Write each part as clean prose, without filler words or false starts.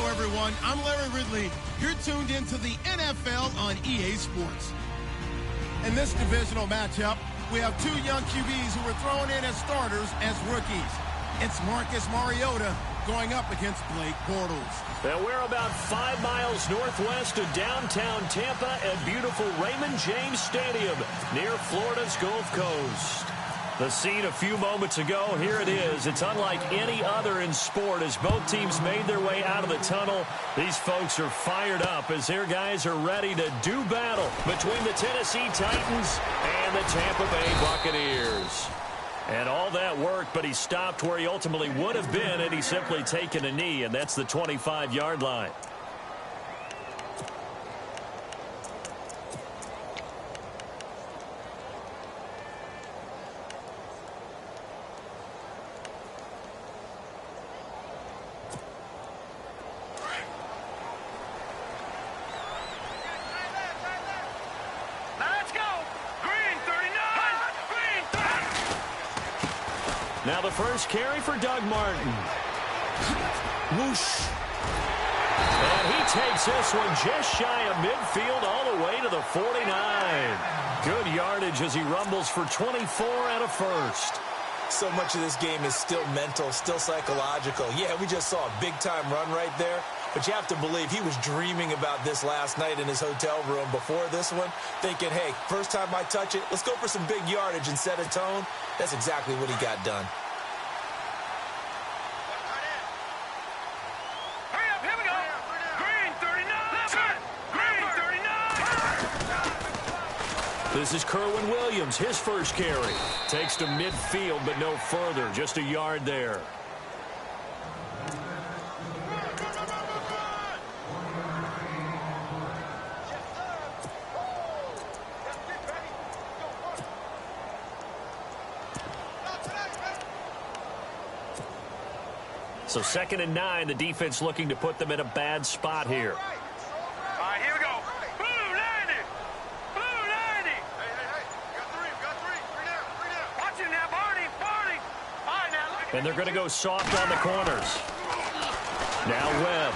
Hello, everyone. I'm Larry Ridley. You're tuned into the NFL on EA Sports. In this divisional matchup, we have two young QBs who were thrown in as starters as rookies. It's Marcus Mariota going up against Blake Bortles. And we're about 5 miles northwest of downtown Tampa at beautiful Raymond James Stadium near Florida's Gulf Coast. The scene a few moments ago, here it is. It's unlike any other in sport as both teams made their way out of the tunnel. These folks are fired up as their guys are ready to do battle between the Tennessee Titans and the Tampa Bay Buccaneers. And all that worked, but he stopped where he ultimately would have been had he simply taken a knee, and that's the 25-yard line. Now the first carry for Doug Martin. Whoosh. And he takes this one just shy of midfield all the way to the 49. Good yardage as he rumbles for 24 and a first. So much of this game is still mental, still psychological. Yeah, we just saw a big-time run right there, but you have to believe he was dreaming about this last night in his hotel room before this one, thinking, hey, first time I touch it, let's go for some big yardage and set a tone. That's exactly what he got done. Hurry up, here we go. Green 39. Green 39. This is Kerwin Williams, his first carry. Takes to midfield, but no further, just a yard there. So 2nd and 9, the defense looking to put them in a bad spot here. All right, here we go. Blue 90. Blue 90. Hey. We got three. Three down. Watching that, Barney. All right, now. And they're going to go soft on the corners. Now Webb.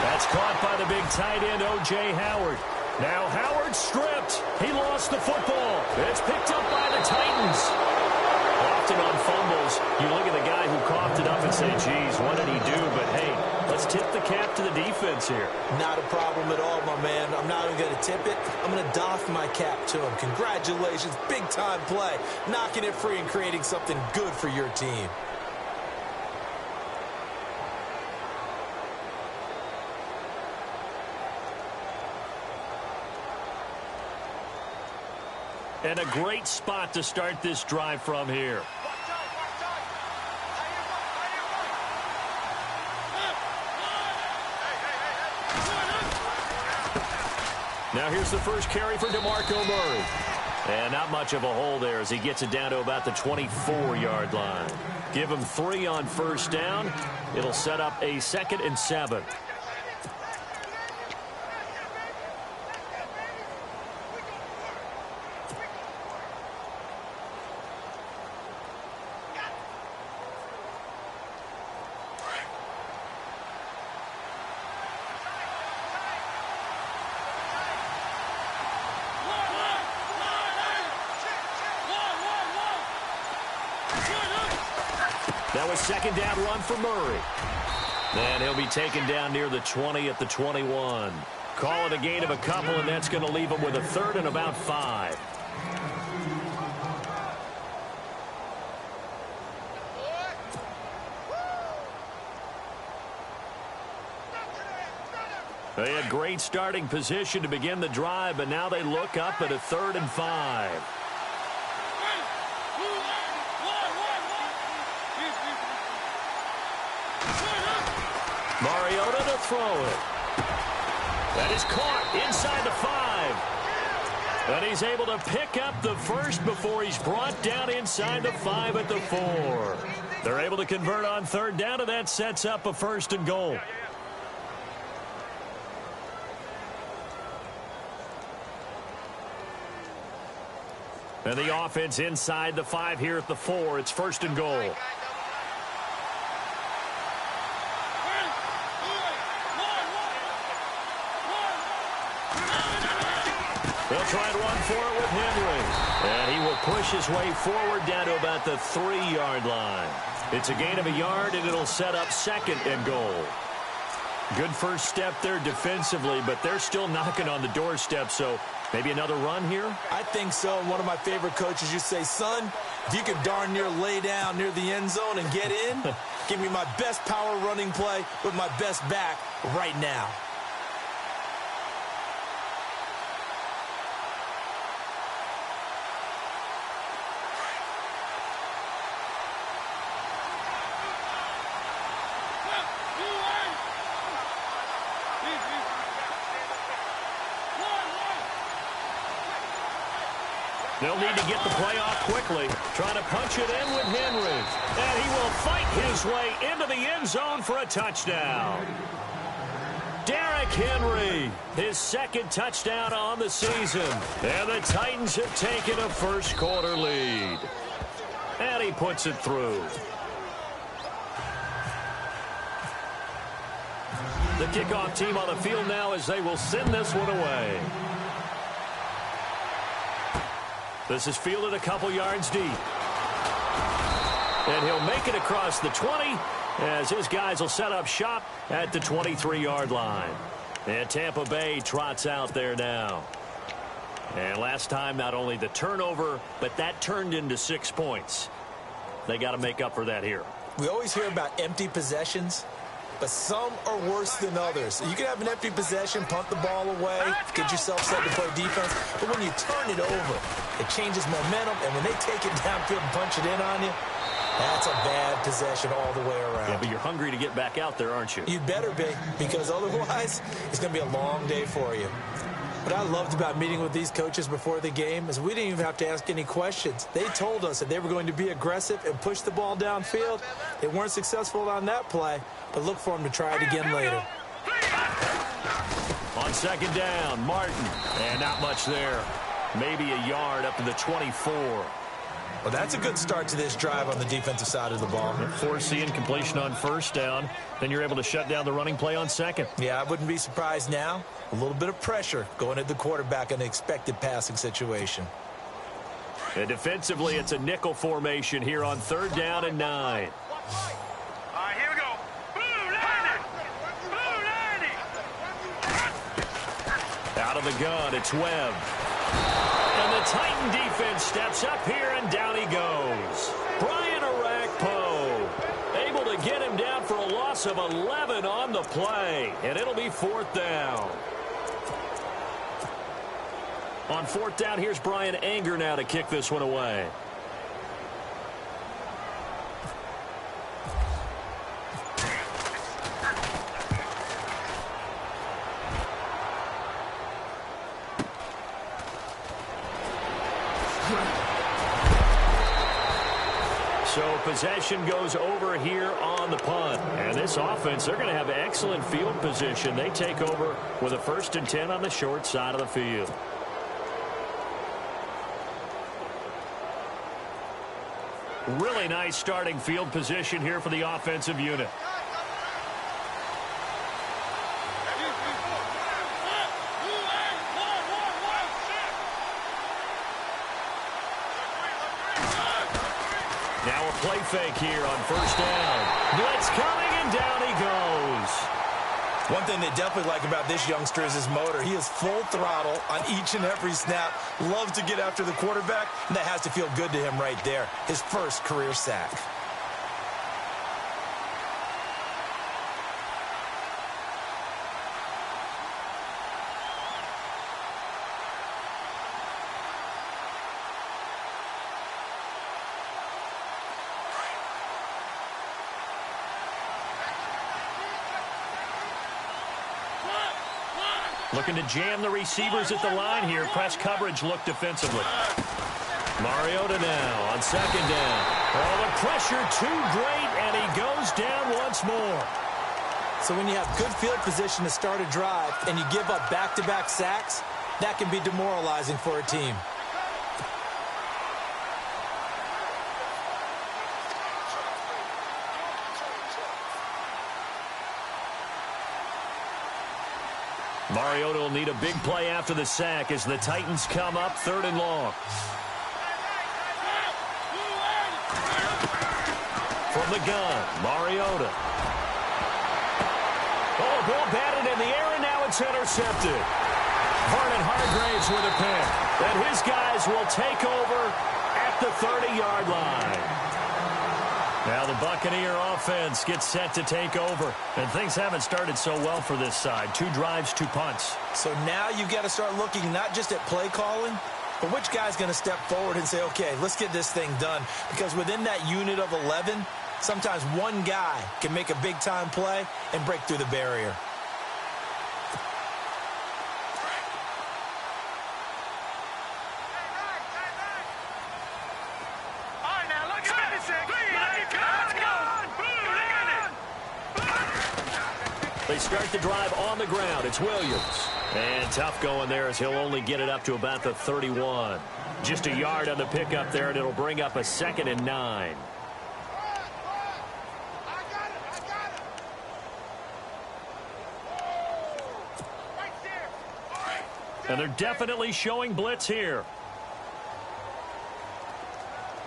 That's caught by the big tight end, O.J. Howard. Now Howard stripped. He lost the football. It's picked up by the Titans. Often on fumbles, you look at the guy who coughed it up and say, geez, what did he do? But, hey, let's tip the cap to the defense here. Not a problem at all, my man. I'm not even going to tip it. I'm going to doff my cap to him. Congratulations, big-time play. Knocking it free and creating something good for your team. And a great spot to start this drive from here. Now here's the first carry for DeMarco Murray. And not much of a hole there as he gets it down to about the 24-yard line. Give him 3 on first down. It'll set up a 2nd and 7. That was 2nd down run for Murray. And he'll be taken down near the 20 at the 21. Call it a gain of a couple, and that's going to leave him with a 3rd and about 5. They had great starting position to begin the drive, but now they look up at a 3rd and 5. Mariota to throw it. That is caught inside the 5. And he's able to pick up the first before he's brought down inside the 5 at the 4. They're able to convert on 3rd down, and that sets up a 1st and goal. And the offense inside the 5 here at the 4. It's 1st and goal. They'll try and run for it with Henry. And he will push his way forward down to about the 3-yard line. It's a gain of a yard, and it'll set up 2nd and goal. Good first step there defensively, but they're still knocking on the doorstep, so maybe another run here? I think so. One of my favorite coaches used to say, son, if you can darn near lay down near the end zone and get in, give me my best power running play with my best back right now. They'll need to get the play off quickly. Trying to punch it in with Henry. And he will fight his way into the end zone for a touchdown. Derrick Henry, his 2nd touchdown on the season. And the Titans have taken a first-quarter lead. And he puts it through. The kickoff team on the field now as they will send this one away. This is fielded a couple yards deep. And he'll make it across the 20 as his guys will set up shop at the 23-yard line. And Tampa Bay trots out there now. And last time, not only the turnover, but that turned into 6 points. They got to make up for that here. We always hear about empty possessions, but some are worse than others. You can have an empty possession, punt the ball away, get yourself set to play defense, but when you turn it over, it changes momentum, and when they take it downfield and punch it in on you, that's a bad possession all the way around. Yeah, but you're hungry to get back out there, aren't you? You'd better be, because otherwise, it's going to be a long day for you. What I loved about meeting with these coaches before the game is we didn't even have to ask any questions. They told us that they were going to be aggressive and push the ball downfield. They weren't successful on that play, but look for them to try it again later. On 2nd down, Martin. And not much there. Maybe a yard up to the 24. Well, that's a good start to this drive on the defensive side of the ball. Forcing completion on 1st down. Then you're able to shut down the running play on 2nd. Yeah, I wouldn't be surprised now. A little bit of pressure going at the quarterback in an expected passing situation. And defensively, it's a nickel formation here on 3rd down and 9. All right, here we go. Blue 90. Out of the gun, it's Webb. And the Titan defense steps up here, and down he goes. Brian Arakpo able to get him down for a loss of 11 on the play. And it'll be 4th down. On 4th down, here's Brian Anger now to kick this one away. So possession goes over here on the punt. And this offense, they're going to have excellent field position. They take over with a 1st and 10 on the short side of the field. Really nice starting field position here for the offensive unit. Now a play fake here on 1st down. Blitz coming, and down he goes. One thing they definitely like about this youngster is his motor. He is full throttle on each and every snap. Loves to get after the quarterback, and that has to feel good to him right there. His first career sack. Looking to jam the receivers at the line here. Press coverage look defensively. Mariota now on 2nd down. Oh, the pressure too great, and he goes down once more. So when you have good field position to start a drive and you give up back-to-back sacks, that can be demoralizing for a team. Mariota will need a big play after the sack as the Titans come up 3rd and long. From the gun, Mariota. Oh, ball batted in the air, and now it's intercepted. Vernon Hargraves with a pick. And his guys will take over at the 30-yard line. Now the Buccaneer offense gets set to take over. And things haven't started so well for this side. 2 drives, 2 punts. So now you've got to start looking not just at play calling, but which guy's going to step forward and say, okay, let's get this thing done. Because within that unit of 11, sometimes one guy can make a big-time play and break through the barrier. They start the drive on the ground. It's Williams. And tough going there as he'll only get it up to about the 31. Just a yard on the pickup there, and it'll bring up a 2nd and 9. And they're definitely showing blitz here.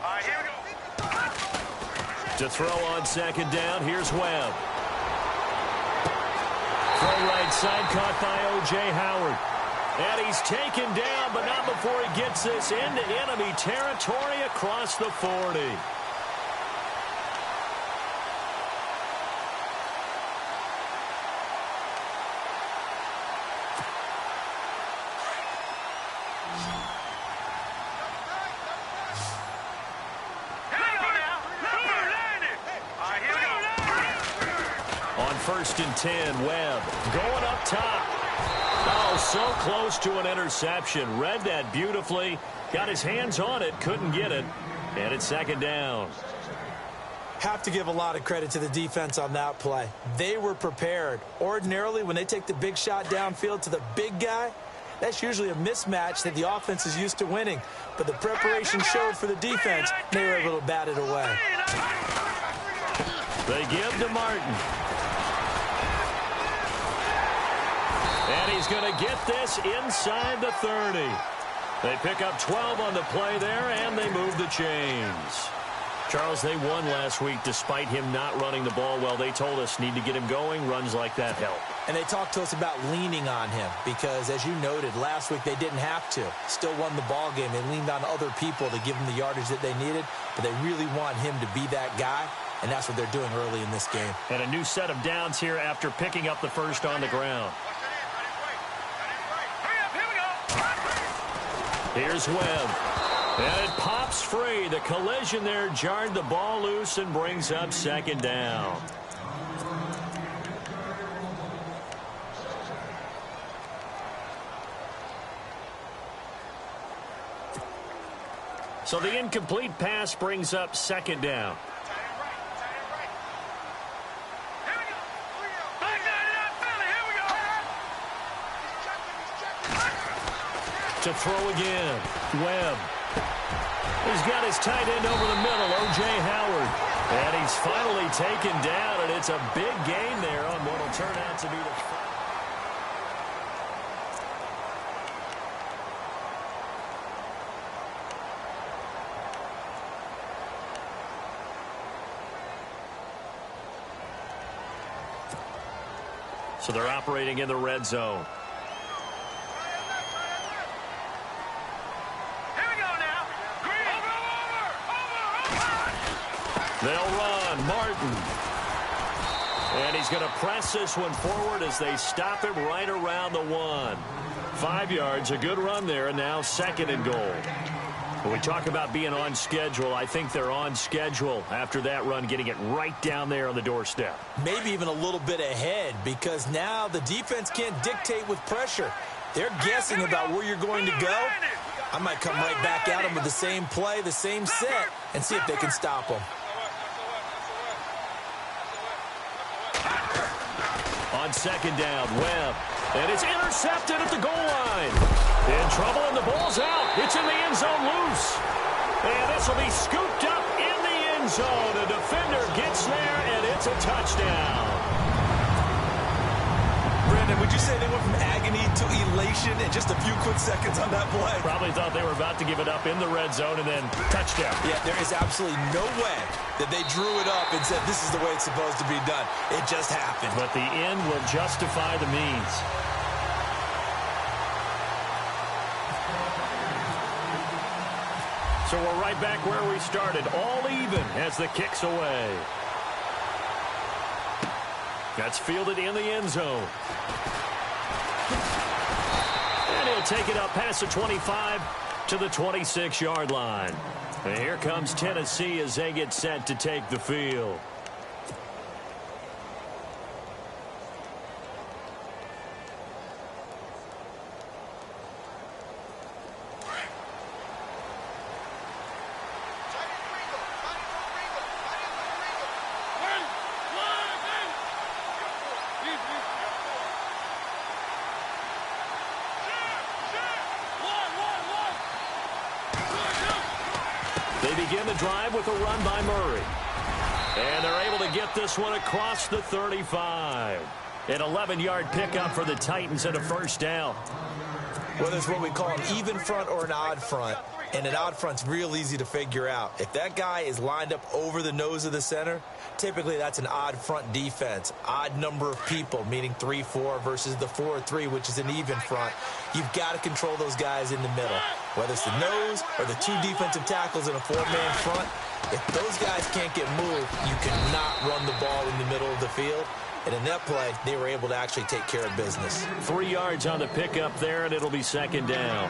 All right, here we go. To throw on 2nd down, here's Webb. Throw right side, caught by O.J. Howard. And he's taken down, but not before he gets this into enemy territory across the 40. On 1st and 10, Webb going up top. Oh, so close to an interception. Read that beautifully. Got his hands on it, couldn't get it. And it's 2nd down. Have to give a lot of credit to the defense on that play. They were prepared. Ordinarily, when they take the big shot downfield to the big guy, that's usually a mismatch that the offense is used to winning. But the preparation showed for the defense. They were able to bat it away. They give to Martin. And he's going to get this inside the 30. They pick up 12 on the play there, and they move the chains. Charles, they won last week despite him not running the ball well. They told us need to get him going. Runs like that help. And they talked to us about leaning on him because, as you noted, last week they didn't have to. Still won the ball game. They leaned on other people to give them the yardage that they needed, but they really want him to be that guy, and that's what they're doing early in this game. And a new set of downs here after picking up the first on the ground. Here's Webb. And it pops free. The collision there jarred the ball loose and brings up 2nd down. So the incomplete pass brings up 2nd down. To throw again. Webb. He's got his tight end over the middle, O.J. Howard. And he's finally taken down, and it's a big gain there on what will turn out to be the... So they're operating in the red zone. They'll run. Martin. And he's going to press this one forward as they stop him right around the 1. 5 yards, a good run there, and now 2nd and goal. When we talk about being on schedule, I think they're on schedule after that run, getting it right down there on the doorstep. Maybe even a little bit ahead because now the defense can't dictate with pressure. They're guessing about where you're going to go. I might come right back at them with the same play, the same set, and see if they can stop them. On 2nd down, Webb. And it's intercepted at the goal line. In trouble, and the ball's out. It's in the end zone loose. And this will be scooped up in the end zone. A defender gets there, and it's a touchdown. Brandon, we would you say they went from agony to elation in just a few quick seconds on that play? Probably thought they were about to give it up in the red zone and then touchdown. Yeah, there is absolutely no way that they drew it up and said this is the way it's supposed to be done. It just happened. But the end will justify the means. So we're right back where we started, all even as the kick's away. That's fielded in the end zone. And he'll take it up past the 25 to the 26-yard line. And here comes Tennessee as they get set to take the field. They begin the drive with a run by Murray. And they're able to get this one across the 35. An 11-yard pickup for the Titans and a first down. Whether it's what we call an even front or an odd front, and an odd front's real easy to figure out. If that guy is lined up over the nose of the center, typically that's an odd front defense. Odd number of people, meaning 3-4 versus the 4-3, which is an even front. You've got to control those guys in the middle. Whether it's the nose or the two defensive tackles in a four-man front, if those guys can't get moved, you cannot run the ball in the middle of the field. And in that play, they were able to actually take care of business. 3 yards on the pickup there, and it'll be second down.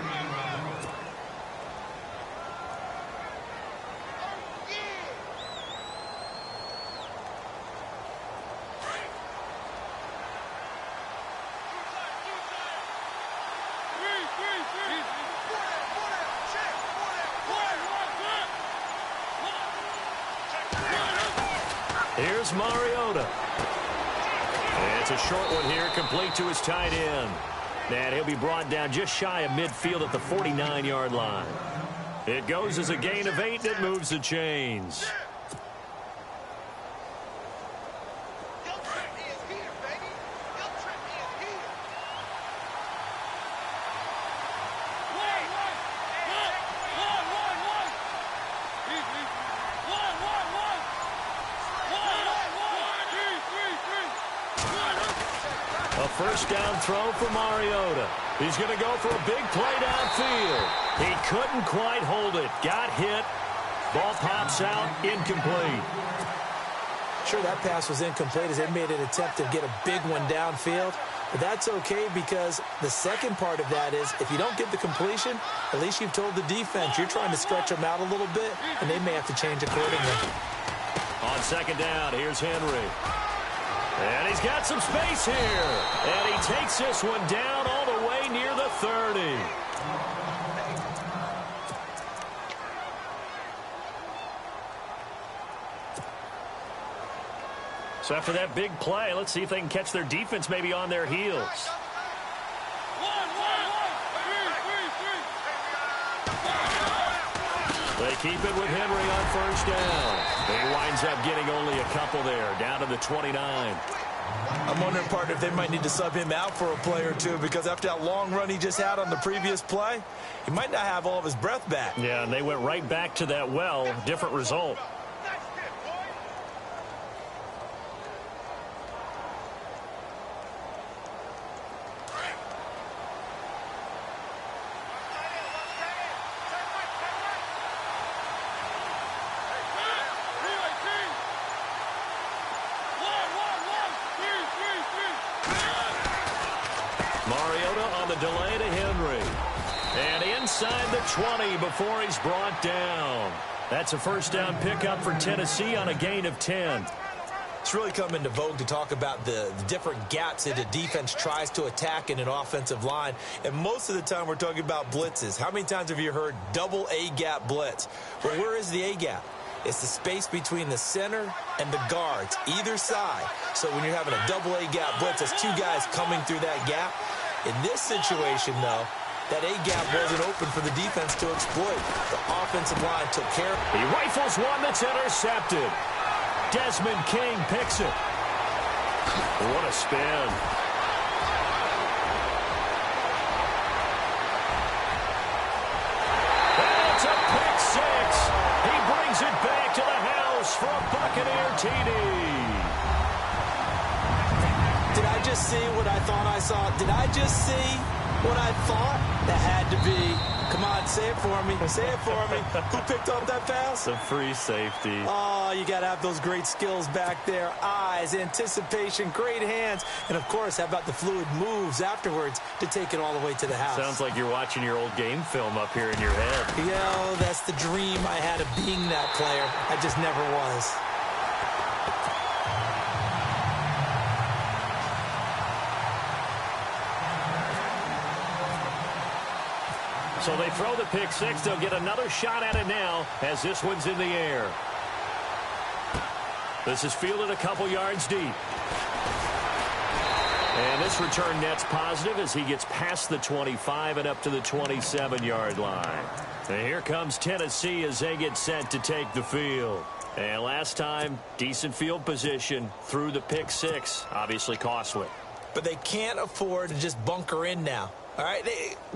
Here's Mariota. And it's a short one here, complete to his tight end. And he'll be brought down just shy of midfield at the 49-yard line. It goes as a gain of 8, and it moves the chains. First down throw for Mariota. He's going to go for a big play downfield. He couldn't quite hold it. Got hit. Ball pops out. Incomplete. Sure, that pass was incomplete as they made an attempt to get a big one downfield. But that's okay because the second part of that is if you don't get the completion, at least you've told the defense you're trying to stretch them out a little bit, and they may have to change accordingly. On second down, here's Henry. And he's got some space here. And he takes this one down all the way near the 30. So after that big play, let's see if they can catch their defense maybe on their heels. They keep it with Henry on first down. He winds up getting only a couple there, down to the 29. I'm wondering, partner, if they might need to sub him out for a play or two because after that long run he just had on the previous play, he might not have all of his breath back. Yeah, and they went right back to that well. Different result. Delay to Henry. And inside the 20 before he's brought down. That's a first down pickup for Tennessee on a gain of 10. It's really come into vogue to talk about the different gaps that a defense tries to attack in an offensive line. And most of the time we're talking about blitzes. How many times have you heard double A-gap blitz? Well, where is the A-gap? It's the space between the center and the guards, either side. So when you're having a double A-gap blitz, it's two guys coming through that gap. In this situation, though, that A-gap wasn't open for the defense to exploit. The offensive line took care of it. He rifles one that's intercepted. Desmond King picks it. What a spin. 6. He brings it back to the house for a Buccaneer TD. Did I just see what I thought I saw? Did I just see what I thought? That had to be. Come on, say it for me. Say it for me. Who picked up that pass? The free safety. Oh, you got to have those great skills back there. Eyes, anticipation, great hands. And, of course, how about the fluid moves afterwards to take it all the way to the house? Sounds like you're watching your old game film up here in your head. Yo, that's the dream I had of being that player. I just never was. So they throw the pick 6. They'll get another shot at it now as this one's in the air. This is fielded a couple yards deep. And this return net's positive as he gets past the 25 and up to the 27-yard line. And here comes Tennessee as they get set to take the field. And last time, decent field position through the pick 6. Obviously costly. But they can't afford to just bunker in now. All right,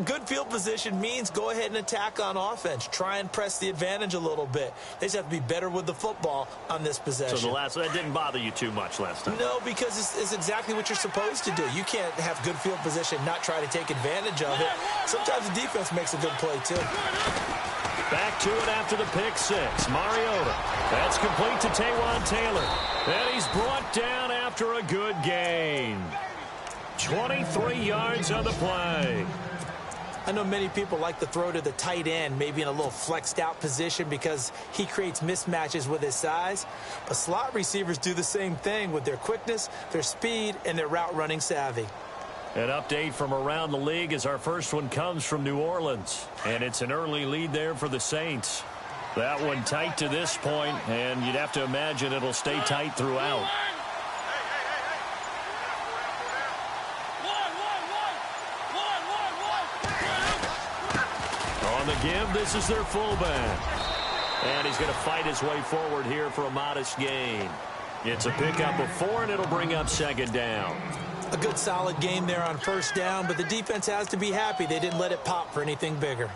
good field position means go ahead and attack on offense. Try and press the advantage a little bit. They just have to be better with the football on this possession. So that didn't bother you too much last time? No, because it's exactly what you're supposed to do. You can't have good field position, not try to take advantage of it. Sometimes the defense makes a good play, too. Back to it after the pick 6. Mariota. That's complete to Taywan Taylor. And he's brought down after a good gain. 23 yards on the play. I know many people like to throw to the tight end, maybe in a little flexed out position because he creates mismatches with his size. But slot receivers do the same thing with their quickness, their speed, and their route running savvy. An update from around the league as our first one comes from New Orleans. And it's an early lead there for the Saints. That one tight to this point, and you'd have to imagine it'll stay tight throughout. On the give, this is their fullback. And he's going to fight his way forward here for a modest gain. It's a pickup of 4, and it'll bring up second down. A good solid game there on first down, but the defense has to be happy they didn't let it pop for anything bigger.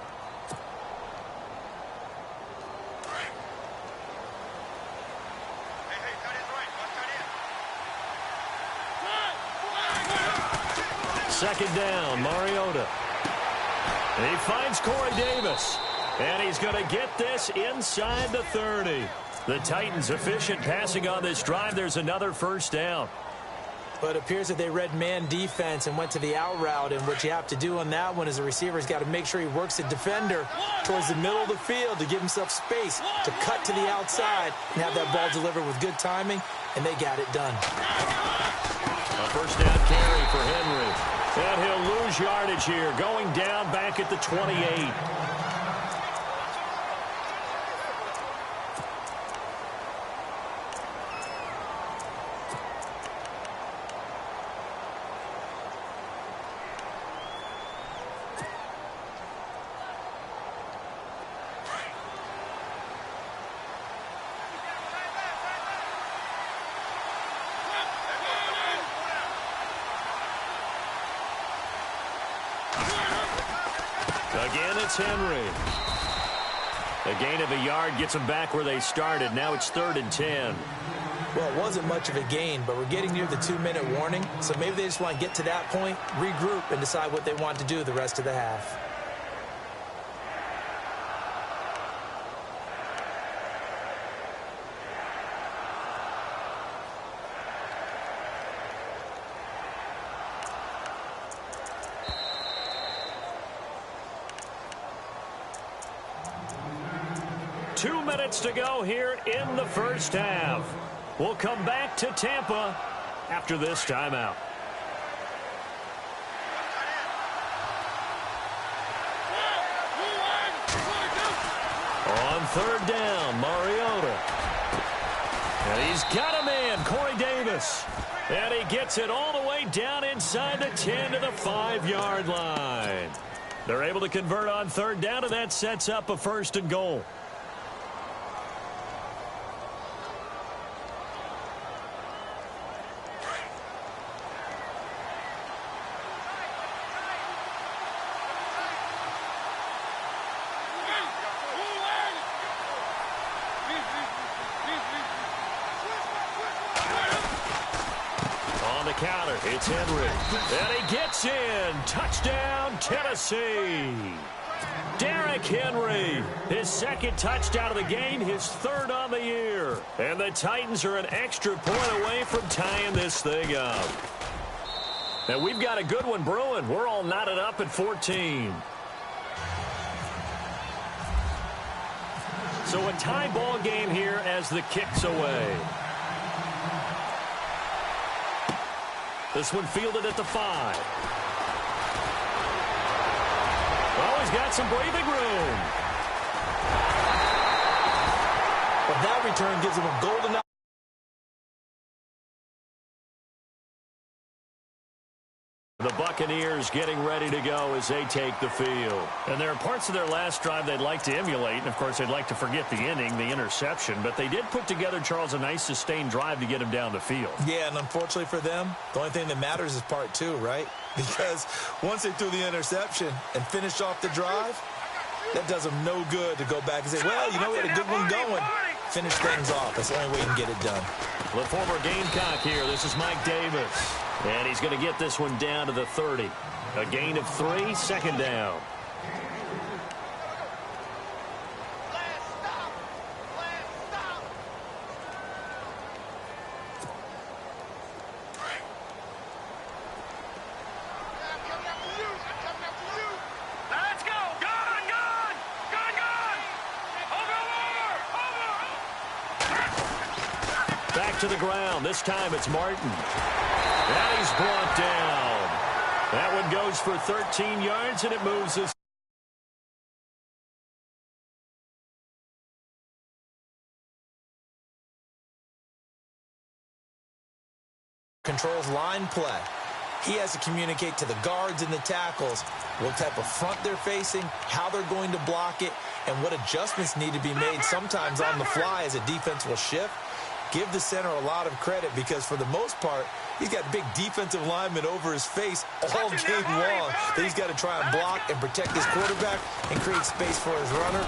Second down, Mariota. He finds Corey Davis, and he's going to get this inside the 30. The Titans efficient passing on this drive. There's another first down. But it appears that they read man defense and went to the out route, and what you have to do on that one is the receiver's got to make sure he works the defender towards the middle of the field to give himself space to cut to the outside and have that ball delivered with good timing, and they got it done. A first down carry for Henry. And he'll lose yardage here, going down back at the 28. Again, it's Henry. A gain of a yard gets them back where they started. Now it's 3rd and 10. Well, it wasn't much of a gain, but we're getting near the 2-minute warning, so maybe they just want to get to that point, regroup, and decide what they want to do the rest of the half. To go here in the first half. We'll come back to Tampa after this timeout. On 3rd down, Mariota. And he's got a man, Corey Davis. And he gets it all the way down inside the 10 to the 5-yard line. They're able to convert on 3rd down, and that sets up a 1st and goal. counter. It's Henry. And he gets in. Touchdown, Tennessee. Derrick Henry, his second touchdown of the game, his third on the year. And the Titans are an extra point away from tying this thing up. And we've got a good one brewing. We're all knotted up at 14. So a tie ball game here as the kick's away. This one fielded at the 5. Oh, he's got some breathing room. But that return gives him a golden. The Buccaneers getting ready to go as they take the field. And there are parts of their last drive they'd like to emulate. And, of course, they'd like to forget the inning, the interception. But they did put together, Charles, a nice sustained drive to get him down the field. Yeah, and unfortunately for them, the only thing that matters is part 2, right? Because once they threw the interception and finished off the drive, that does them no good to go back and say, well, you know, we had a good one going. Finish things off. That's the only way you can get it done. The former Gamecock here. This is Mike Davis. And he's going to get this one down to the 30. A gain of 3, second down. Let's go. Gone. Over. Back to the ground. This time it's Martin. And he's brought down. That one goes for 13 yards, and it moves us. Controls line play. He has to communicate to the guards and the tackles what type of front they're facing, how they're going to block it, and what adjustments need to be made sometimes on the fly as a defense will shift. Give the center a lot of credit because for the most part, he's got big defensive linemen over his face all game long that he's got to try and block and protect his quarterback and create space for his runner.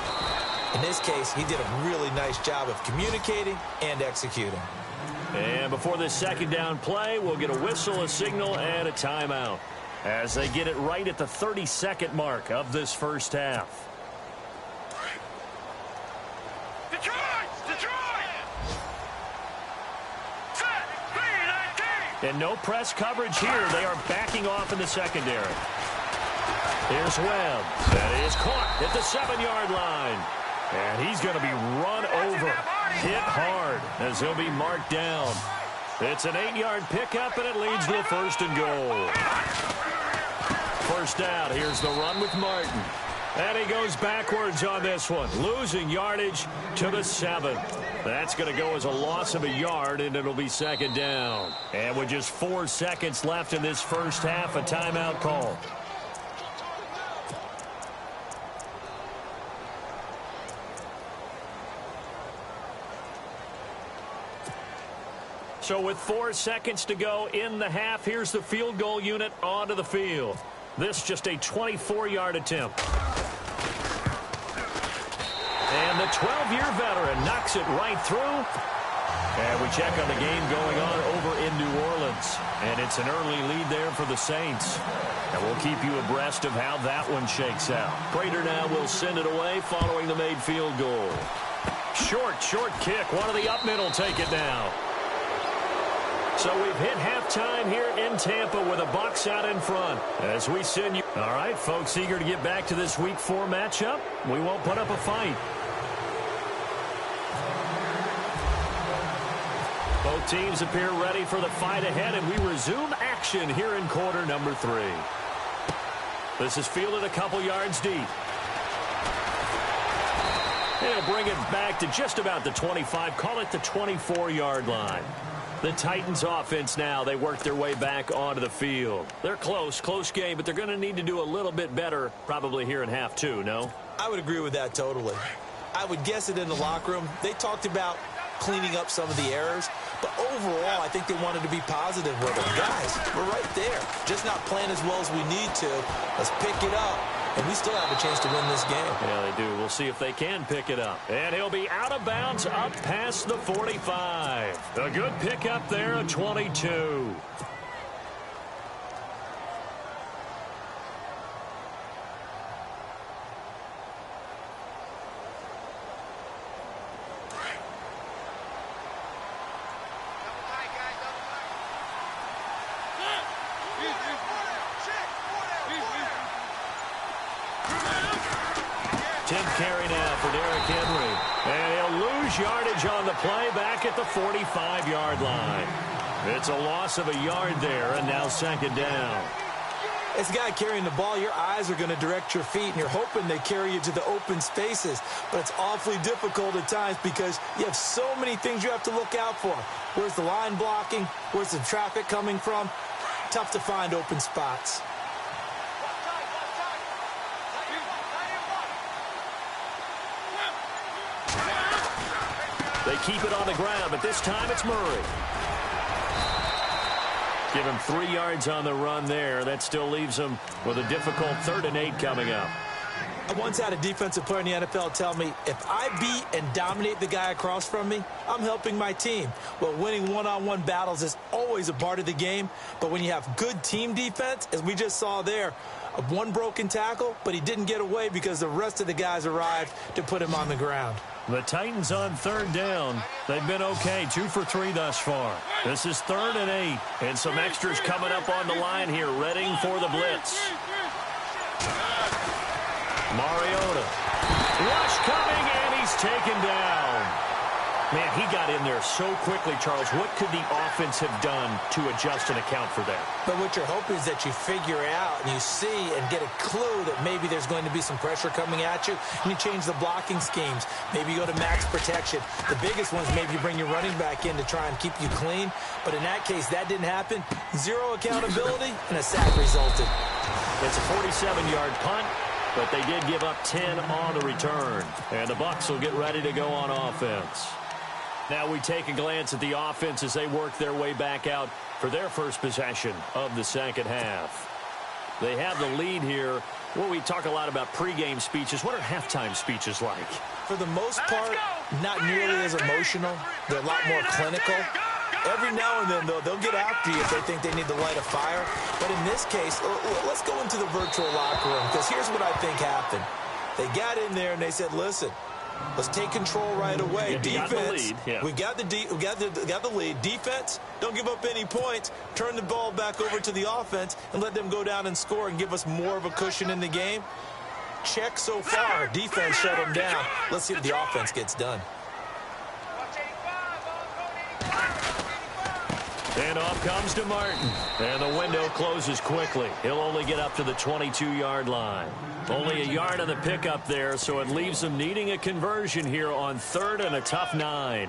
In this case, he did a really nice job of communicating and executing. And before this second down play, we'll get a whistle, a signal, and a timeout as they get it right at the 32nd mark of this first half. Detroit! And no press coverage here. They are backing off in the secondary. Here's Webb. That is caught at the 7-yard line. And he's going to be run over, hit hard, as he'll be marked down. It's an 8-yard pickup, and it leads to a 1st and goal. First down. Here's the run with Martin. And he goes backwards on this one, losing yardage to the 7. That's going to go as a loss of a yard, and it'll be second down. And with just 4 seconds left in this first half, a timeout call. So with 4 seconds to go in the half, here's the field goal unit onto the field. This just a 24-yard attempt. And the 12-year veteran knocks it right through. And we check on the game going on over in New Orleans. And it's an early lead there for the Saints. And we'll keep you abreast of how that one shakes out. Prater now will send it away following the made field goal. Short kick. One of the up middle take it now. So we've hit halftime here in Tampa with a Bucs out in front as we send you. All right, folks, eager to get back to this Week 4 matchup. We won't put up a fight. Both teams appear ready for the fight ahead, and we resume action here in quarter number 3. This is fielded a couple yards deep. He'll bring it back to just about the 25, call it the 24-yard line. The Titans offense now, they work their way back onto the field. They're close game, but they're going to need to do a little bit better probably here in half 2, no? I would agree with that totally. I would guess it in the locker room. They talked about cleaning up some of the errors, but overall, I think they wanted to be positive with them. Guys, we're right there. Just not playing as well as we need to. Let's pick it up. And we still have a chance to win this game. Yeah, they do. We'll see if they can pick it up. And he'll be out of bounds up past the 45. A good pickup there, a 22. 10th carry now for Derrick Henry. And he'll lose yardage on the play back at the 45-yard line. It's a loss of a yard there, and now second down. As a guy carrying the ball, your eyes are going to direct your feet, and you're hoping they carry you to the open spaces. But it's awfully difficult at times because you have so many things you have to look out for. Where's the line blocking? Where's the traffic coming from? Tough to find open spots. They keep it on the ground, but this time it's Murray. Give him 3 yards on the run there. That still leaves him with a difficult 3rd and 8 coming up. I once had a defensive player in the NFL tell me, if I beat and dominate the guy across from me, I'm helping my team. Well, winning one-on-one battles is always a part of the game, but when you have good team defense, as we just saw there, one broken tackle, but he didn't get away because the rest of the guys arrived to put him on the ground. The Titans on 3rd down. They've been okay, 2 for 3 thus far. This is 3rd and 8, and some extras coming up on the line here, readying for the blitz. Mariota. Rush coming, and he's taken down. Man, he got in there so quickly, Charles. What could the offense have done to adjust and account for that? But what you're hoping is that you figure out and you see and get a clue that maybe there's going to be some pressure coming at you, and you change the blocking schemes. Maybe you go to max protection. The biggest one is maybe you bring your running back in to try and keep you clean. But in that case, that didn't happen. 0 accountability, and a sack resulted. It's a 47-yard punt, but they did give up 10 on the return. And the Bucs will get ready to go on offense. Now we take a glance at the offense as they work their way back out for their first possession of the second half. They have the lead here. Well, we talk a lot about pregame speeches. What are halftime speeches like? For the most part, not nearly as emotional. They're a lot more clinical. Every now and then, though, they'll get after you if they think they need to light a fire. But in this case, let's go into the virtual locker room, because here's what I think happened. They got in there and they said, listen, let's take control right away. Yeah, defense, we got the lead. Defense, don't give up any points. Turn the ball back over to the offense and let them go down and score and give us more of a cushion in the game. Check so far. Defense shut them down. Let's see what the offense gets done. And off comes to Martin. And the window closes quickly. He'll only get up to the 22-yard line. Only a yard on the pickup there, so it leaves them needing a conversion here on 3rd and a tough 9.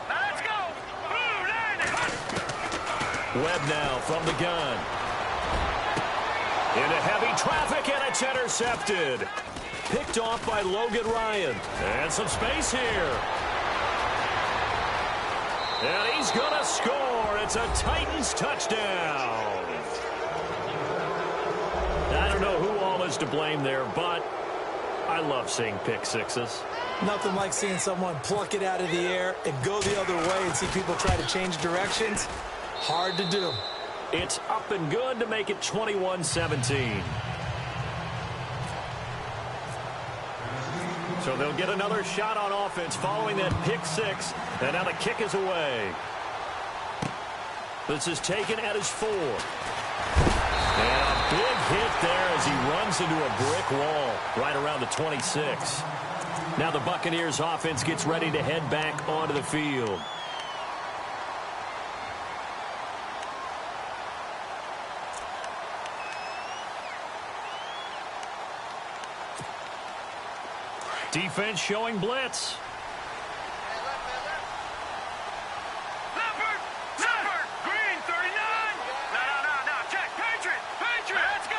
Let's go. Webb now from the gun. Into heavy traffic, and it's intercepted. Picked off by Logan Ryan. And some space here. And he's going to score. It's a Titans touchdown. I don't know who all is to blame there, but I love seeing pick sixes. Nothing like seeing someone pluck it out of the air and go the other way and see people try to change directions. Hard to do. It's up and good to make it 21-17. So they'll get another shot on offense following that pick six. And now the kick is away. This is taken at his 4. And a big hit there as he runs into a brick wall right around the 26. Now the Buccaneers offense gets ready to head back onto the field. Defense showing blitz. Leopard! Green, 39! No, check, Patriot! Let's go!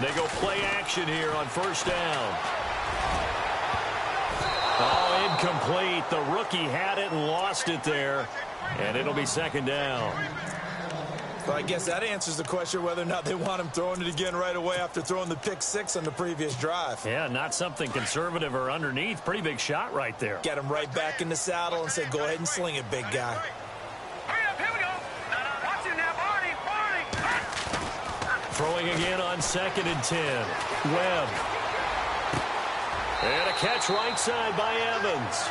They go play action here on first down. Oh, incomplete. The rookie had it and lost it there. And it'll be second down. Well, I guess that answers the question whether or not they want him throwing it again right away after throwing the pick six on the previous drive. Yeah, not something conservative or underneath. Pretty big shot right there. Get him right back in the saddle and say, go ahead and sling it, big guy. Hurry up, here we go! Watch it now, Barney! Throwing again on 2nd and 10. Webb. And a catch right side by Evans.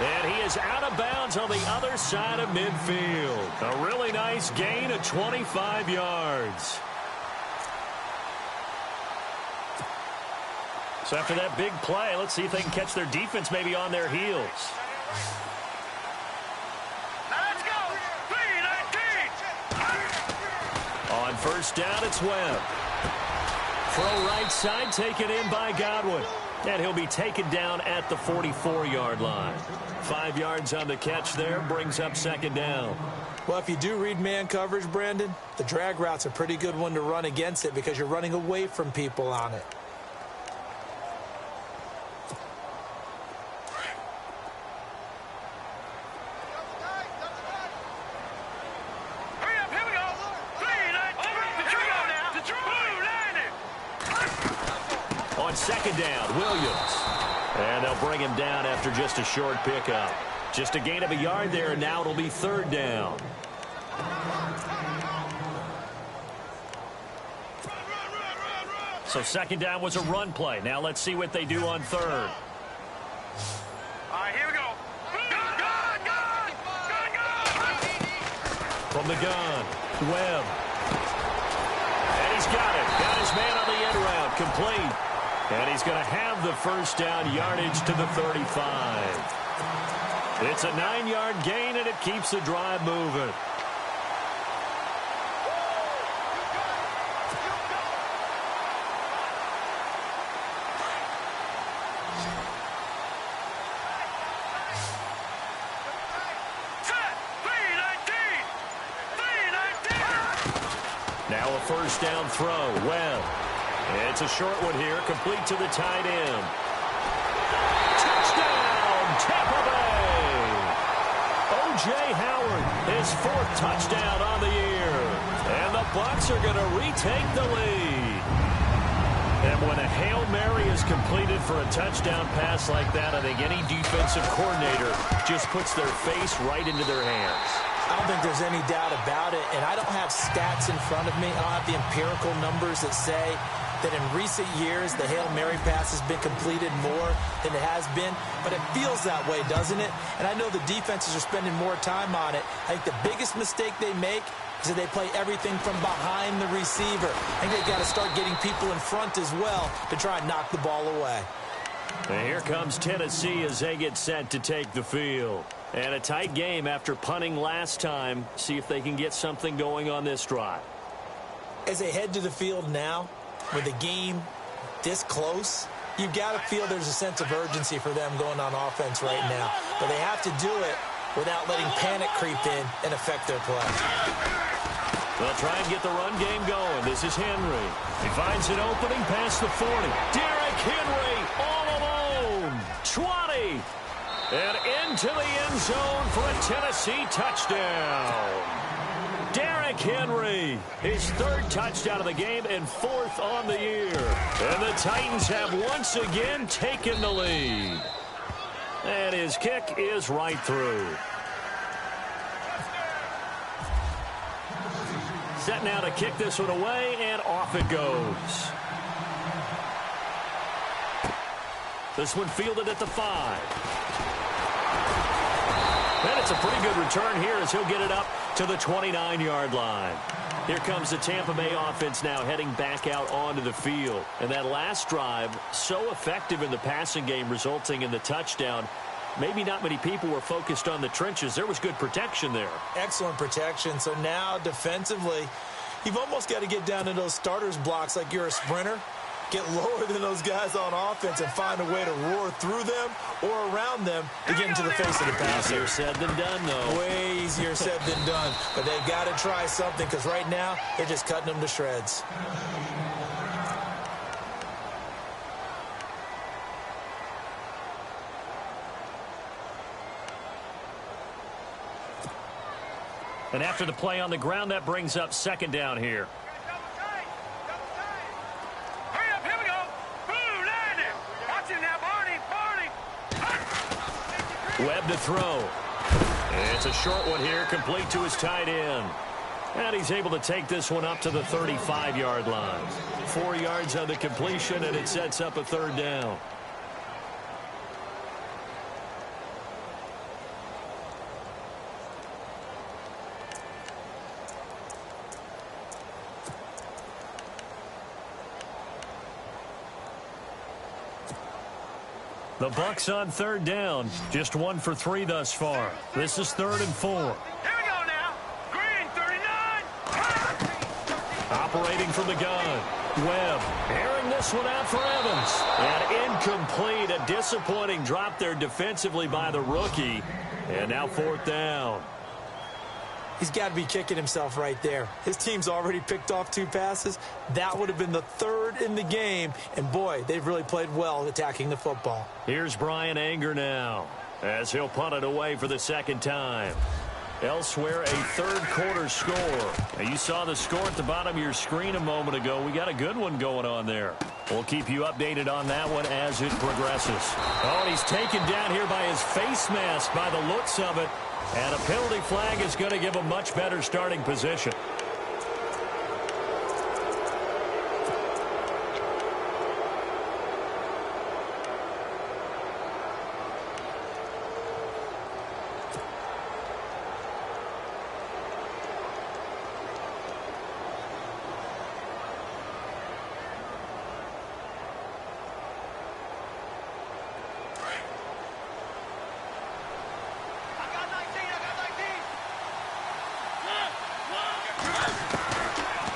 And he is out of bounds on the other side of midfield. A really nice gain of 25 yards. So after that big play, let's see if they can catch their defense maybe on their heels. Let's go. 3-19. On first down, it's Webb. Throw right side, taken in by Godwin. And he'll be taken down at the 44-yard line. 5 yards on the catch there, brings up second down. Well, if you do read man coverage, Brandon, the drag route's a pretty good one to run against it because you're running away from people on it. Second down, Williams. And they'll bring him down after just a short pickup. Just a gain of a yard there, and now it'll be third down. So second down was a run play. Now let's see what they do on third. All right, here we go. From the gun, Webb. And he's got it. Got his man on the end route, complete. And he's going to have the first down yardage to the 35. It's a 9-yard gain, and it keeps the drive moving. Now a first down throw, Webb. It's a short one here, complete to the tight end. Touchdown, Tampa Bay! O.J. Howard, his 4th touchdown on the year. And the Bucs are going to retake the lead. And when a Hail Mary is completed for a touchdown pass like that, I think any defensive coordinator just puts their face right into their hands. I don't think there's any doubt about it, and I don't have stats in front of me. I don't have the empirical numbers that say that in recent years the Hail Mary pass has been completed more than it has been, but it feels that way, doesn't it? And I know the defenses are spending more time on it. I think the biggest mistake they make is that they play everything from behind the receiver. I think they've got to start getting people in front as well to try and knock the ball away. And here comes Tennessee as they get set to take the field. And a tight game after punting last time. See if they can get something going on this drive. As they head to the field now, with the game this close, you've got to feel there's a sense of urgency for them going on offense right now. But they have to do it without letting panic creep in and affect their play. They'll try and get the run game going. This is Henry. He finds an opening past the 40. Derrick Henry all alone. 20. And into the end zone for a Tennessee touchdown. Derrick Henry, his 3rd touchdown of the game and 4th on the year. And the Titans have once again taken the lead. And his kick is right through. Set now to kick this one away, and off it goes. This one fielded at the 5. And it's a pretty good return here as he'll get it up to the 29-yard line. Here comes the Tampa Bay offense now heading back out onto the field. And that last drive, so effective in the passing game, resulting in the touchdown. Maybe not many people were focused on the trenches. There was good protection there. Excellent protection. So now defensively, you've almost got to get down to those starters blocks like you're a sprinter. Get lower than those guys on offense and find a way to roar through them or around them to get into the face of the passer. Easier said than done, though. Way easier said than done. But they've got to try something because right now they're just cutting them to shreds. And after the play on the ground, that brings up second down here. Webb to throw. It's a short one here, complete to his tight end. And he's able to take this one up to the 35-yard line. 4 yards on the completion, and it sets up a third down. The Bucks on third down. Just 1 for 3 thus far. This is 3rd and 4. Here we go now. Green 39. Operating from the gun. Webb airing this one out for Evans. And incomplete. A disappointing drop there defensively by the rookie. And now 4th down. He's got to be kicking himself right there. His team's already picked off 2 passes. That would have been the 3rd in the game. And, boy, they've really played well attacking the football. Here's Brian Anger now as he'll punt it away for the 2nd time. Elsewhere, a 3rd quarter score. Now, you saw the score at the bottom of your screen a moment ago. We got a good one going on there. We'll keep you updated on that one as it progresses. Oh, and he's taken down here by his face mask by the looks of it. And a penalty flag is going to give a much better starting position.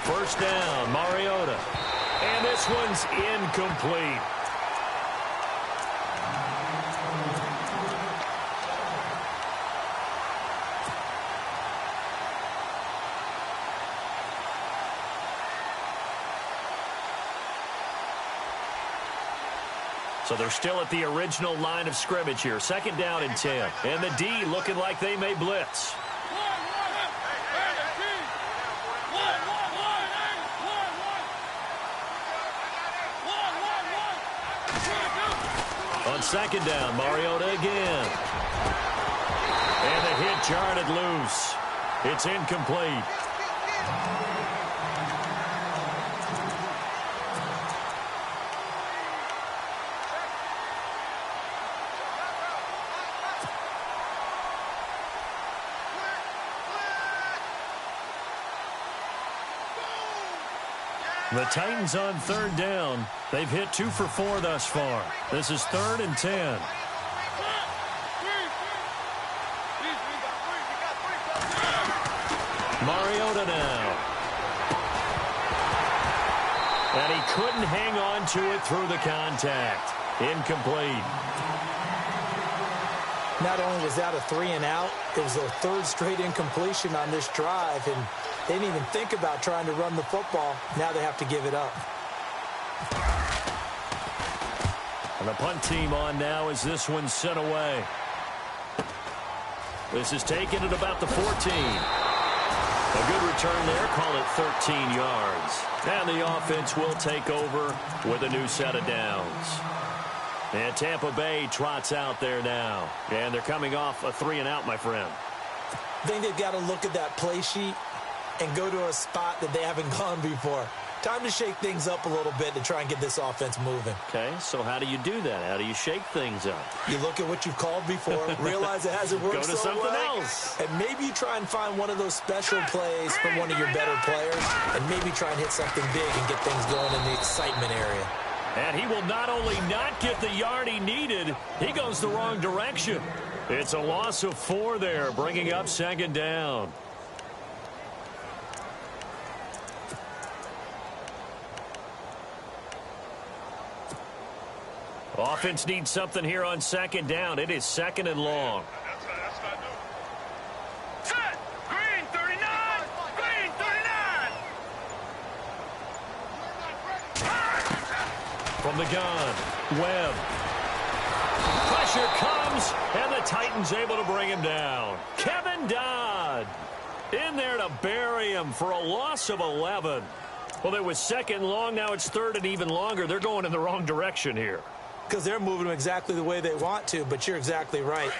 First down, Mariota. And this one's incomplete. So they're still at the original line of scrimmage here. 2nd down and 10. And the D looking like they may blitz. On 2nd down, Mariota again. And the hit jarred it loose. It's incomplete. The Titans on 3rd down. They've hit 2 for 4 thus far. This is 3rd and 10. Mariota now. And he couldn't hang on to it through the contact. Incomplete. Not only was that a 3 and out, it was a 3rd straight incompletion on this drive, and they didn't even think about trying to run the football. Now they have to give it up. And the punt team on now as this one's sent away. This is taken at about the 14. A good return there, call it 13 yards. And the offense will take over with a new set of downs. And Tampa Bay trots out there now. And they're coming off a 3 and out, my friend. I think they've got to look at that play sheet and go to a spot that they haven't gone before. Time to shake things up a little bit to try and get this offense moving. Okay, so how do you do that? How do you shake things up? You look at what you've called before, realize it hasn't worked Go to so something well, else. and maybe you try and find one of those special plays from one of your better players, and maybe try and hit something big and get things going in the excitement area. And he will not only not get the yard he needed, he goes the wrong direction. It's a loss of 4 there, bringing up 2nd down. Offense needs something here on 2nd down. It is 2nd and long. Set. Green 39. Green 39. From the gun, Webb. Pressure comes, and the Titans able to bring him down. Kevin Dodd in there to bury him for a loss of 11. Well, it was 2nd long. Now it's 3rd and even longer. They're going in the wrong direction here. Because they're moving them exactly the way they want to, but you're exactly right.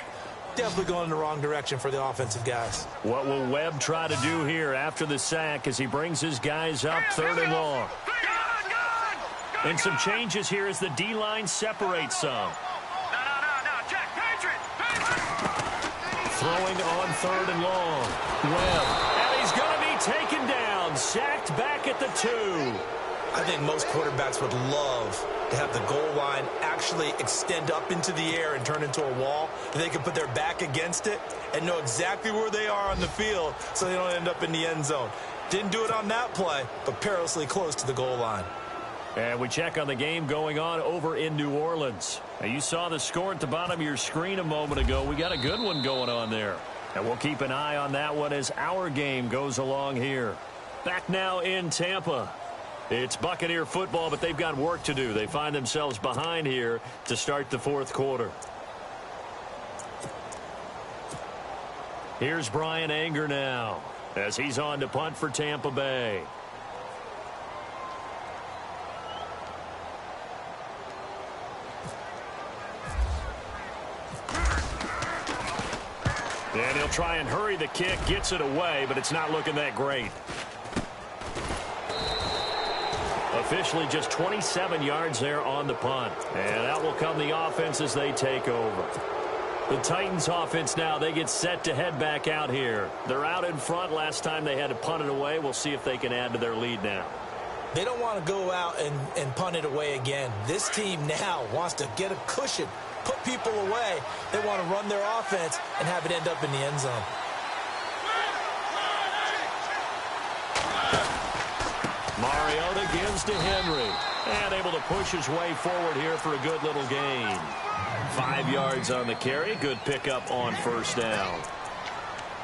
Definitely going in the wrong direction for the offensive guys. What will Webb try to do here after the sack as he brings his guys up 3rd and long? And some changes here as the D-line separates some. No, Jack, Patriot. Throwing on 3rd and long. Webb. And he's going to be taken down. Sacked back at the 2. I think most quarterbacks would love to have the goal line actually extend up into the air and turn into a wall. They can put their back against it and know exactly where they are on the field so they don't end up in the end zone. Didn't do it on that play, but perilously close to the goal line. And we check on the game going on over in New Orleans. Now, you saw the score at the bottom of your screen a moment ago. We got a good one going on there. And we'll keep an eye on that one as our game goes along here. Back now in Tampa. It's Buccaneer football, but they've got work to do. They find themselves behind here to start the fourth quarter. Here's Brian Anger now as he's on to punt for Tampa Bay. And he'll try and hurry the kick, gets it away, but it's not looking that great. Officially just 27 yards there on the punt. And out will come the offense as they take over. The Titans offense now, they get set to head back out here. They're out in front. Last time they had to punt it away. We'll see if they can add to their lead now. They don't want to go out and punt it away again. This team now wants to get a cushion, put people away. They want to run their offense and have it end up in the end zone. Mariota gives to Henry. And able to push his way forward here for a good little gain. 5 yards on the carry. Good pickup on first down.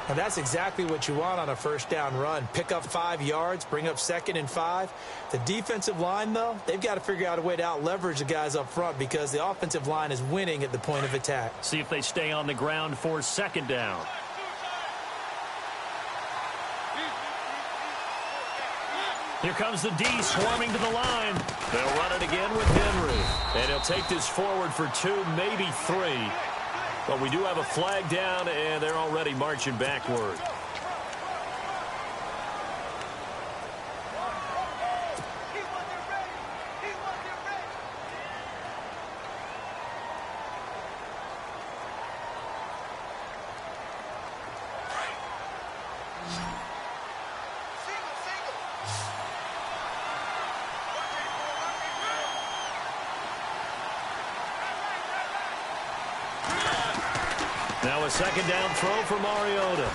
And that's exactly what you want on a first down run. Pick up 5 yards, bring up 2nd and 5. The defensive line, though, they've got to figure out a way to out-leverage the guys up front because the offensive line is winning at the point of attack. See if they stay on the ground for 2nd down. Here comes the D swarming to the line. They'll run it again with Henry. And he'll take this forward for 2, maybe 3. But we do have a flag down, and they're already marching backward. Now a 2nd down throw for Mariota.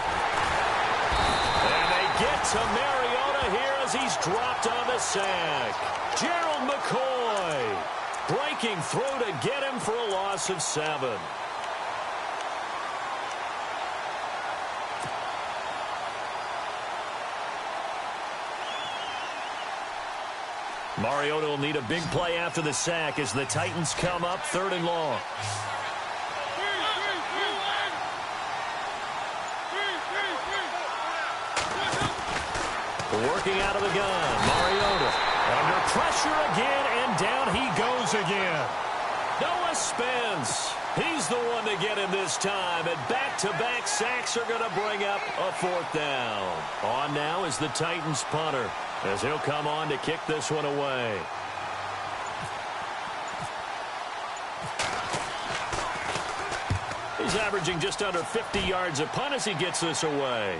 And they get to Mariota here as he's dropped on the sack. Gerald McCoy breaking through to get him for a loss of 7. Mariota will need a big play after the sack as the Titans come up 3rd and long. Working out of the gun, Mariota under pressure again, and down he goes again. Noah Spence, he's the one to get him this time, and back-to-back sacks are going to bring up a 4th down. On now is the Titans punter, as he'll come on to kick this one away. He's averaging just under 50 yards a punt as he gets this away.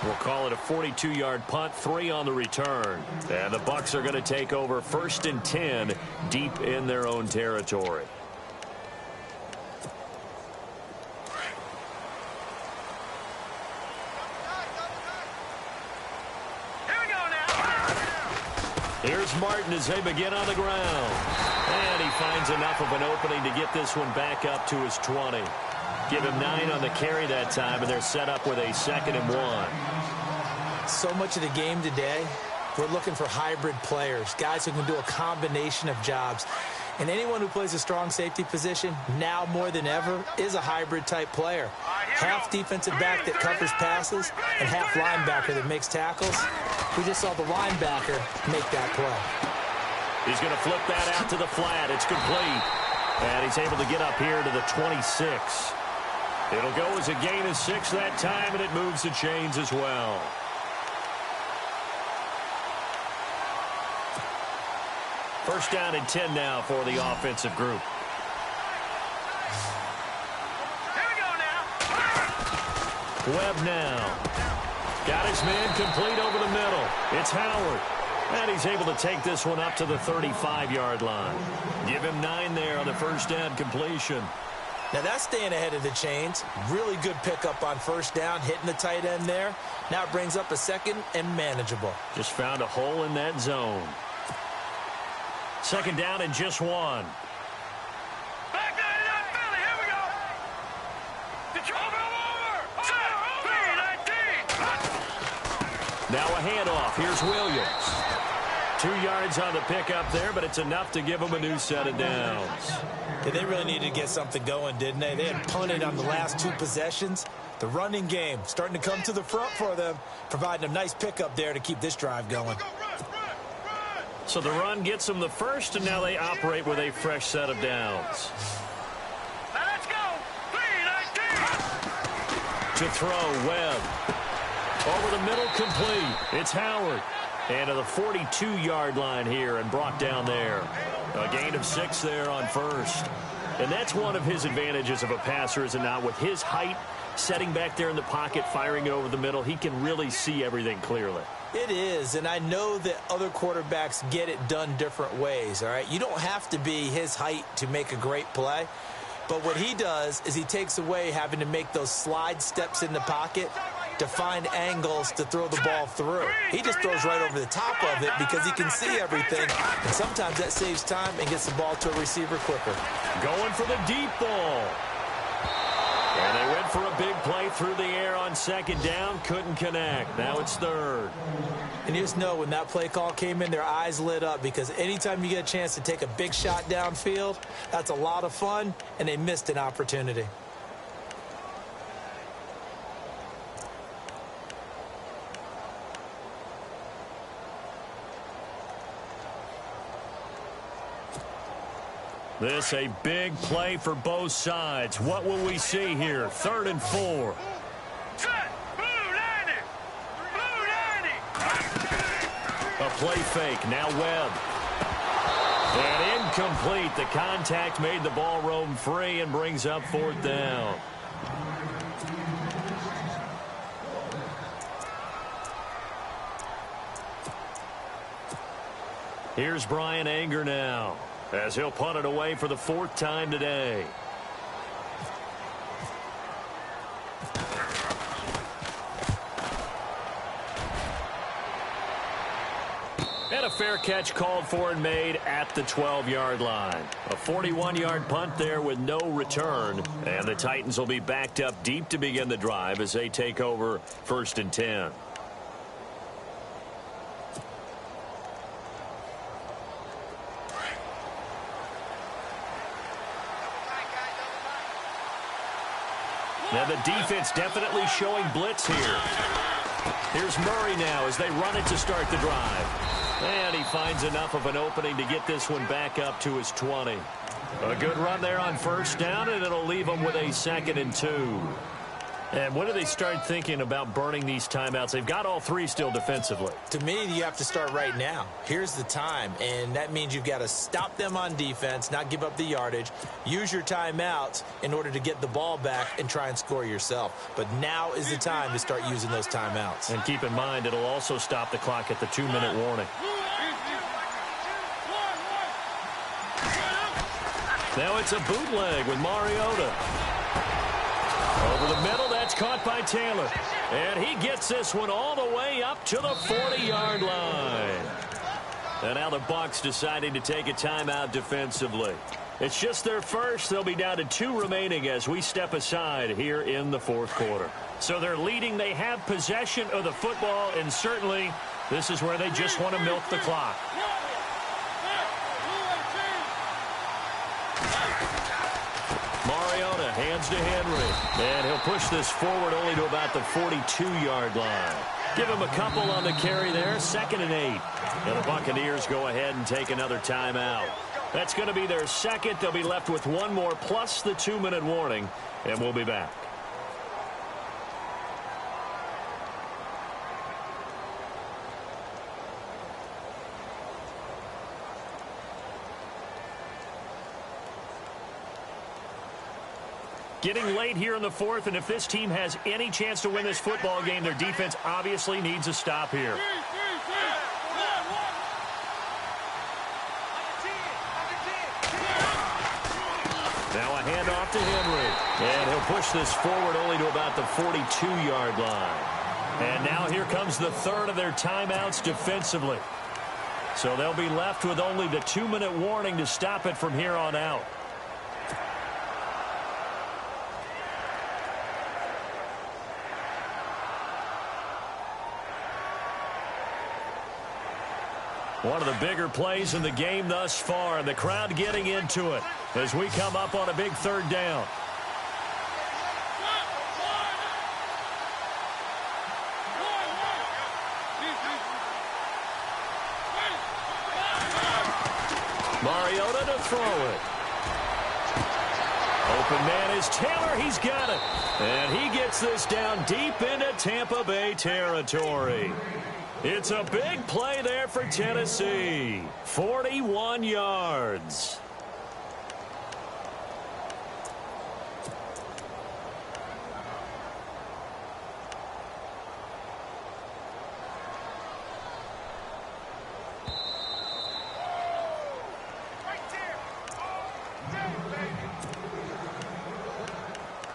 We'll call it a 42-yard punt, 3 on the return. And the Bucs are going to take over 1st and 10 deep in their own territory. Here we go now. Here's Martin as they begin on the ground. And he finds enough of an opening to get this one back up to his 20. Give him 9 on the carry that time, and they're set up with a 2nd and 1. So much of the game today, we're looking for hybrid players, guys who can do a combination of jobs. And anyone who plays a strong safety position, now more than ever, is a hybrid-type player. Half defensive back that covers passes and half linebacker that makes tackles. We just saw the linebacker make that play. He's going to flip that out to the flat. It's complete. And he's able to get up here to the 26. It'll go as a gain of 6 that time, and it moves the chains as well. First down and 10 now for the offensive group. Here we go now. Webb now. Got his man complete over the middle. It's Howard. And he's able to take this one up to the 35-yard line. Give him 9 there on the first down completion. Now that's staying ahead of the chains. Really good pickup on first down, hitting the tight end there. Now it brings up a second and manageable. Just found a hole in that zone. Second down and just 1. Back nine to that Philly. Here we go. Over. Set. 3-19. Now a handoff. Here's Williams. 2 yards on the pickup there, but it's enough to give them a new set of downs. Yeah, they really needed to get something going, didn't they? They had punted on the last 2 possessions. The running game starting to come to the front for them, providing a nice pickup there to keep this drive going. So the run gets them the first, and now they operate with a fresh set of downs. Now let's go. 3-19. To throw, Webb. Over the middle, complete. It's Howard. And to the 42-yard line here and brought down there. A gain of 6 there on first. And that's one of his advantages of a passer, is it not? With his height, setting back there in the pocket, firing it over the middle, he can really see everything clearly. It is, and I know that other quarterbacks get it done different ways, all right? You don't have to be his height to make a great play. But what he does is he takes away having to make those slide steps in the pocket to find angles to throw the ball through. He just throws right over the top of it because he can see everything, and sometimes that saves time and gets the ball to a receiver quicker. Going for the deep ball. And they went for a big play through the air on second down. Couldn't connect. Now it's third. And you just know when that play call came in, their eyes lit up, because anytime you get a chance to take a big shot downfield, that's a lot of fun, and they missed an opportunity. This a big play for both sides. What will we see here? 3rd and 4. Set. Blue 90. Blue 90. A play fake. Now Webb. And incomplete. The contact made the ball roam free and brings up 4th down. Here's Brian Anger now, as he'll punt it away for the 4th time today. And a fair catch called for and made at the 12-yard line. A 41-yard punt there with no return. And the Titans will be backed up deep to begin the drive as they take over 1st and 10. Now the defense definitely showing blitz here. Here's Murray now as they run it to start the drive. And he finds enough of an opening to get this one back up to his 20. A good run there on first down, and it'll leave them with a 2nd and 2. And when do they start thinking about burning these timeouts? They've got all 3 still defensively. To me, you have to start right now. Here's the time, and that means you've got to stop them on defense, not give up the yardage, use your timeouts in order to get the ball back and try and score yourself. But now is the time to start using those timeouts. And keep in mind, it'll also stop the clock at the 2-minute warning. Now it's a bootleg with Mariota. Over the middle, that's caught by Taylor. And he gets this one all the way up to the 40-yard line. And now the Bucs deciding to take a timeout defensively. It's just their first. They'll be down to 2 remaining as we step aside here in the 4th quarter. So they're leading. They have possession of the football, and certainly this is where they just want to milk the clock. Mariota hands to Henry, and he'll push this forward only to about the 42-yard line. Give him a couple on the carry there, 2nd and 8. And the Buccaneers go ahead and take another timeout. That's going to be their 2nd. They'll be left with 1 more plus the 2-minute warning, and we'll be back. Getting late here in the fourth, and if this team has any chance to win this football game, their defense obviously needs a stop here. Now a handoff to Henry. And he'll push this forward only to about the 42-yard line. And now here comes the third of their timeouts defensively. So they'll be left with only the 2-minute warning to stop it from here on out. One of the bigger plays in the game thus far, and the crowd getting into it as we come up on a big third down. Mariota to throw it. Open man is Taylor. He's got it. And he gets this down deep into Tampa Bay territory. It's a big play there for Tennessee. 41 yards.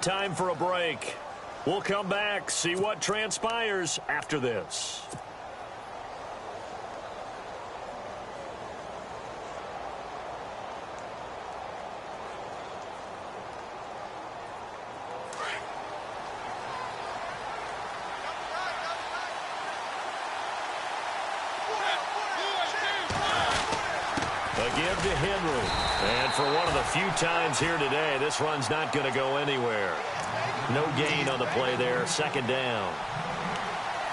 Time for a break. We'll come back, see what transpires after this. Give to Henry. And for one of the few times here today, this run's not going to go anywhere. No gain on the play there. Second down.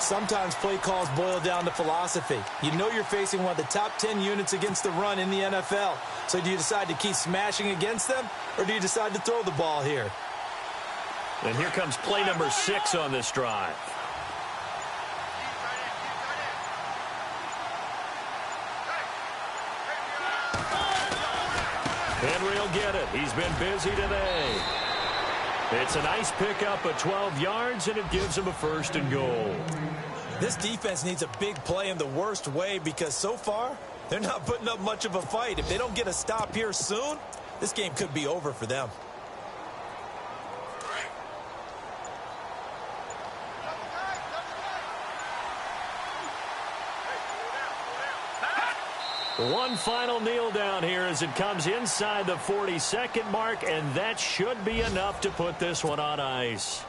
Sometimes play calls boil down to philosophy. You know you're facing one of the top 10 units against the run in the NFL. So do you decide to keep smashing against them, or do you decide to throw the ball here? And here comes play number 6 on this drive. Henry will get it. He's been busy today. It's a nice pickup of 12 yards, and it gives him a 1st and goal. This defense needs a big play in the worst way because so far, they're not putting up much of a fight. If they don't get a stop here soon, this game could be over for them. One final kneel down here as it comes inside the 40-second mark, and that should be enough to put this one on ice.